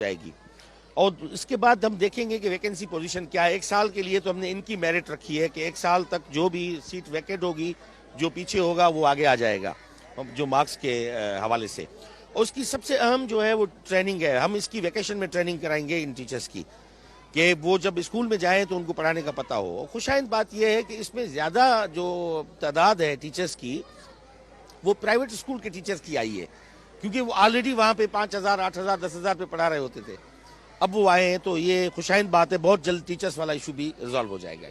जाएगी। और इसके बाद हम देखेंगे कि वैकेंसी पोजीशन क्या है। 1 साल के लिए तो हमने इनकी मेरिट रखी है कि 1 साल तक जो भी सीट वैकेंट होगी, जो पीछे होगा वो आगे आ जाएगा, जो मार्क्स के हवाले से। और उसकी सबसे अहम जो है वो ट्रेनिंग है। हम इसकी वैकेशन में ट्रेनिंग कराएंगे इन टीचर्स की, कि वो जब स्कूल में जाएं तो उनको पढ़ाने का पता हो। खुशाइंद बात यह है कि इसमें ज़्यादा जो तादाद है टीचर्स की, वो प्राइवेट स्कूल के टीचर्स की आई है, क्योंकि वो ऑलरेडी वहाँ पे 5,000, 8,000, 10,000 पे पढ़ा रहे होते थे। अब वो आए हैं, तो ये खुशाइंद बात है, बहुत जल्द टीचर्स वाला इशू भी रिजॉल्व हो जाएगा।